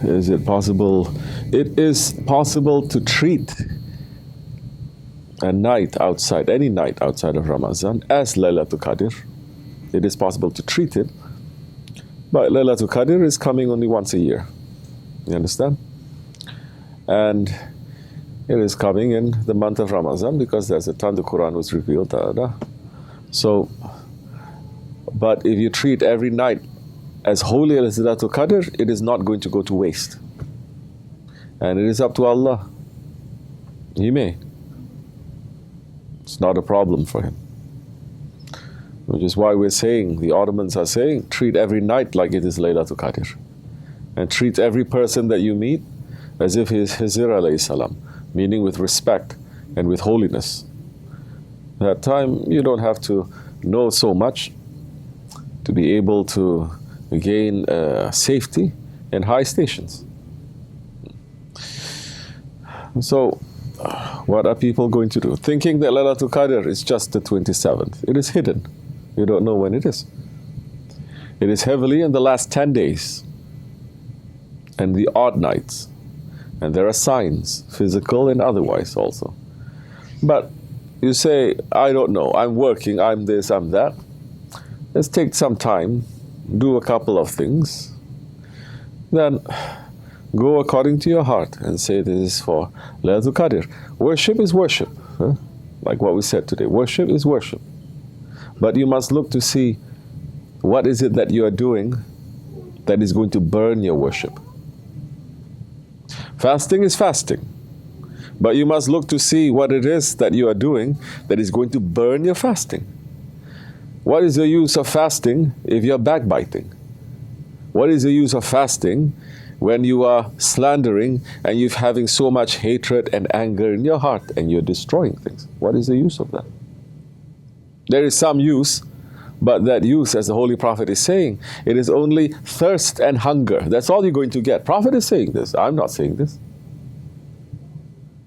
Is it possible? It is possible to treat a night outside, any night outside of Ramazan, as Laylatul Qadr. It is possible to treat it, but Laylatul Qadr is coming only once a year. You understand? And it is coming in the month of Ramazan because there's a time the Quran was revealed. So, but if you treat every night as holy as Laylatul Qadr, it is not going to go to waste. And it is up to Allah. He may. It's not a problem for Him. Which is why we're saying, the Ottomans are saying, treat every night like it is Laylatul Qadr. And treat every person that you meet as if he is Hizr alayhi salam, meaning with respect and with holiness. That time you don't have to know so much to be able to gain safety in high stations. So, what are people going to do? Thinking that Laylatul Qadr is just the 27th. It is hidden. You don't know when it is. It is heavily in the last 10 days and the odd nights. And there are signs, physical and otherwise also. But you say, I don't know, I'm working, I'm this, I'm that. Let's take some time, do a couple of things, then go according to your heart and say this is for Laylatul Qadr. Worship is worship, like what we said today. Worship is worship. But you must look to see what is it that you are doing that is going to burn your worship. Fasting is fasting. But you must look to see what it is that you are doing that is going to burn your fasting. What is the use of fasting if you are backbiting? What is the use of fasting when you are slandering and you're having so much hatred and anger in your heart and you're destroying things? What is the use of that? There is some use, but that use, as the Holy Prophet is saying, it is only thirst and hunger. That's all you're going to get. Prophet is saying this. I'm not saying this.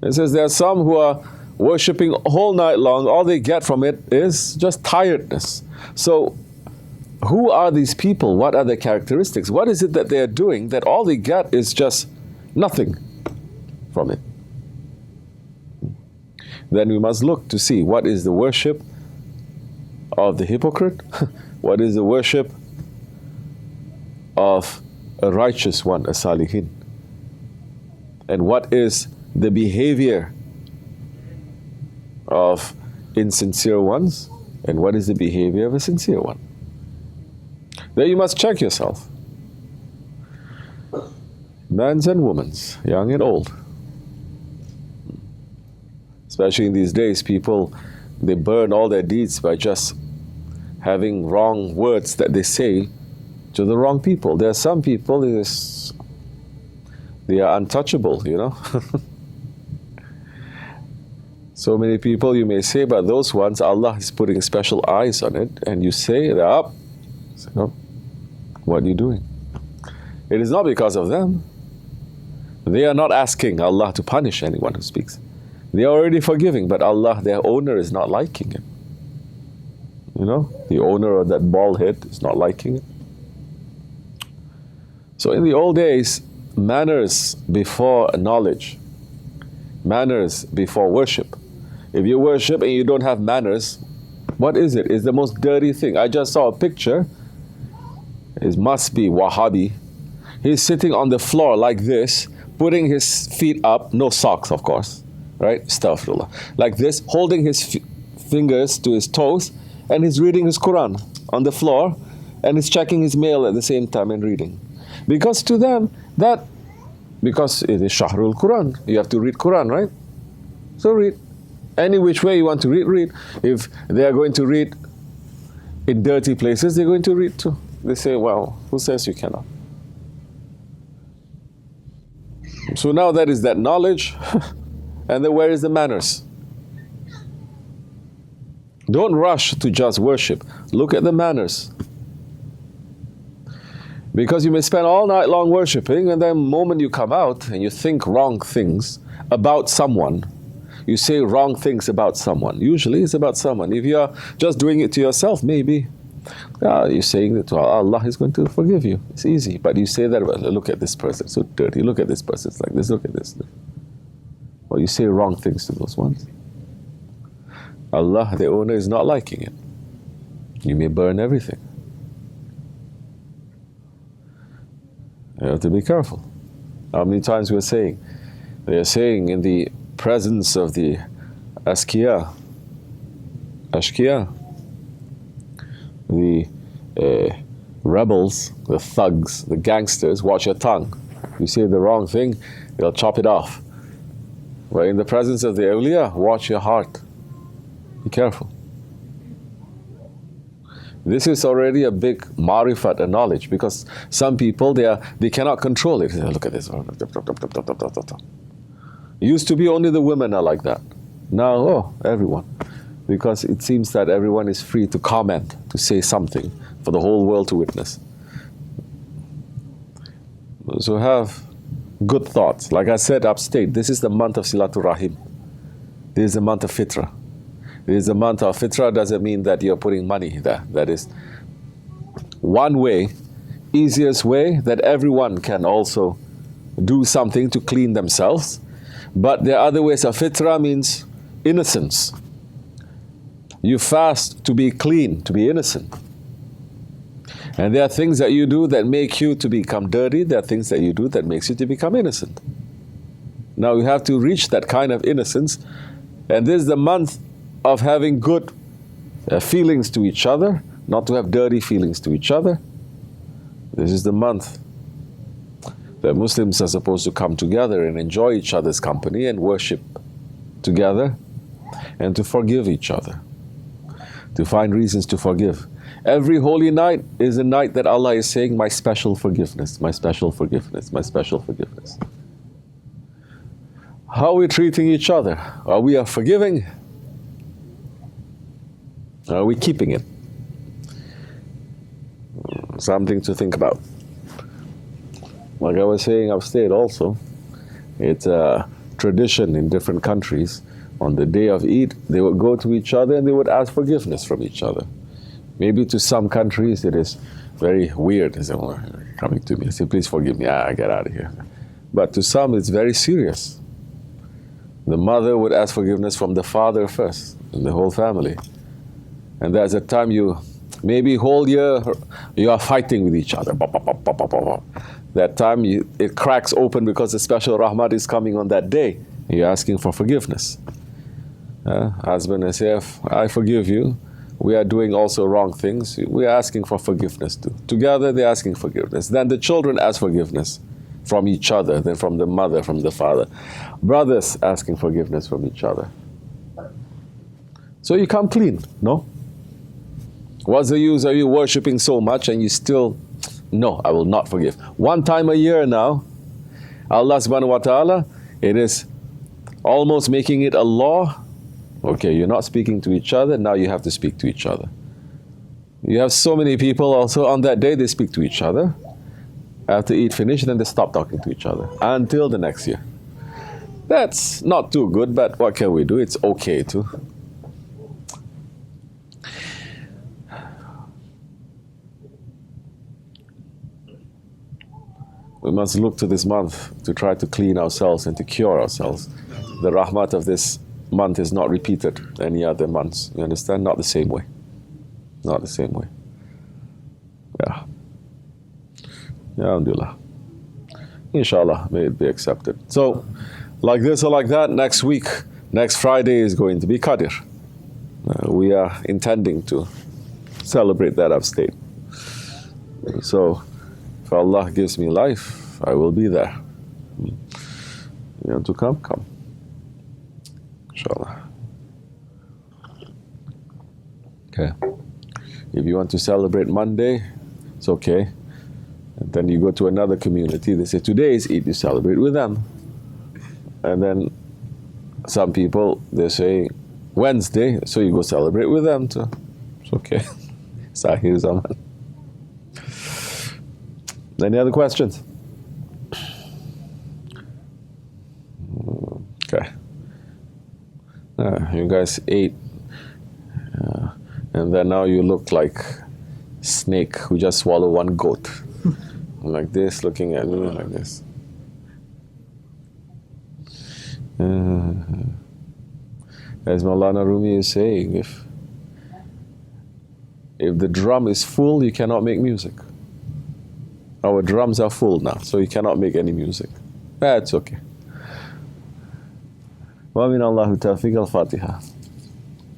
It says there are some who are worshipping whole night long. All they get from it is just tiredness. So, who are these people? What are their characteristics? What is it that they are doing that all they get is just nothing from it? Then we must look to see what is the worship of the hypocrite, what is the worship of a righteous one, a salihin, and what is the behavior of insincere ones, and what is the behavior of a sincere one. Then you must check yourself. Men's and women's, young and old. Especially in these days, people, they burn all their deeds by just having wrong words that they say to the wrong people. There are some people, they are untouchable, you know. So many people you may say, but those ones, Allah is putting special eyes on it, and you say, they're up. So, no, what are you doing? It is not because of them. They are not asking Allah to punish anyone who speaks. They are already forgiving, but Allah, their owner, is not liking it. You know, the owner of that bald head is not liking it. So in the old days, manners before knowledge, manners before worship. If you worship and you don't have manners, what is it? It's the most dirty thing. I just saw a picture. It must be Wahhabi. He's sitting on the floor like this, putting his feet up, no socks of course, right? Astaghfirullah. Like this, holding his fingers to his toes, and he's reading his Quran on the floor, and he's checking his mail at the same time and reading. Because to them, because it is Shahrul Quran, you have to read Quran, right? So read. Any which way you want to read, read. If they are going to read in dirty places, they're going to read too. They say, well, who says you cannot? So now that is that knowledge, and then where is the manners? Don't rush to just worship. Look at the manners. Because you may spend all night long worshipping, and then the moment you come out and you think wrong things about someone, you say wrong things about someone. Usually it's about someone. If you're just doing it to yourself, maybe. You're saying that Allah is going to forgive you. It's easy. But you say that, well, look at this person, so dirty. Look at this person, it's like this. Look at this. Or you say wrong things to those ones. Allah, the owner, is not liking it. You may burn everything. You have to be careful. How many times we're saying? They are saying in the presence of the ashkiya, the rebels, the thugs, the gangsters, watch your tongue. You say the wrong thing, they'll chop it off. But in the presence of the awliya, watch your heart. Be careful. This is already a big marifat, a knowledge, because some people, they cannot control it. Look at this. It used to be only the women are like that. Now, everyone. Because it seems that everyone is free to comment, to say something for the whole world to witness. So have good thoughts. Like I said upstate, this is the month of Silatul Rahim. This is the month of Fitra. This is the month of Fitra. Doesn't mean that you're putting money there. That is one way, easiest way that everyone can also do something to clean themselves. But there are other ways of Fitra, means innocence. You fast to be clean, to be innocent. And there are things that you do that make you to become dirty. There are things that you do that makes you to become innocent. Now you have to reach that kind of innocence. And this is the month of having good feelings to each other, not to have dirty feelings to each other. This is the month that Muslims are supposed to come together and enjoy each other's company and worship together and to forgive each other, to find reasons to forgive. Every holy night is a night that Allah is saying, my special forgiveness, my special forgiveness, my special forgiveness. How are we treating each other? Are we forgiving? Are we keeping it? Something to think about. Like I was saying upstate also, it's a tradition in different countries. On the day of Eid, they would go to each other and they would ask forgiveness from each other. Maybe to some countries it is very weird. They say, oh, coming to me, I say, please forgive me, get out of here. But to some it's very serious. The mother would ask forgiveness from the father first, and the whole family. And there's a time maybe whole year, you are fighting with each other. That time it cracks open because the special rahmat is coming on that day. You're asking for forgiveness. Husband and wife, I forgive you. We are doing also wrong things. We are asking for forgiveness too. Together they're asking forgiveness. Then the children ask forgiveness from each other, then from the mother, from the father. Brothers asking forgiveness from each other. So you come clean, no? What's the use of you worshipping so much and you still, no, I will not forgive. One time a year now, Allah subhanahu wa ta'ala, it is almost making it a law. Okay, you're not speaking to each other, now you have to speak to each other. You have so many people also on that day, they speak to each other. After Eid finish, then they stop talking to each other until the next year. That's not too good, but what can we do? It's okay too. We must look to this month to try to clean ourselves and to cure ourselves. The rahmat of this month is not repeated any other months. You understand? Not the same way. Not the same way. Yeah. Alhamdulillah. Inshallah, may it be accepted. So, like this or like that, next week, next Friday is going to be Qadr. We are intending to celebrate that upstate. So, if Allah gives me life, I will be there. You want to come? Come. Inshallah. Okay. If you want to celebrate Monday, it's okay. And then you go to another community, they say, today is Eid, you celebrate with them. And then some people, they say, Wednesday, so you go celebrate with them too. It's okay. Sahih Zaman. Any other questions? Okay. You guys ate. And then now you look like snake who just swallowed one goat. Like this, looking at me like this. As Maulana Rumi is saying, if the drum is full, you cannot make music. Our drums are full now, so you cannot make any music. That's okay. Wa min Allahu tawfiq al-Fatiha.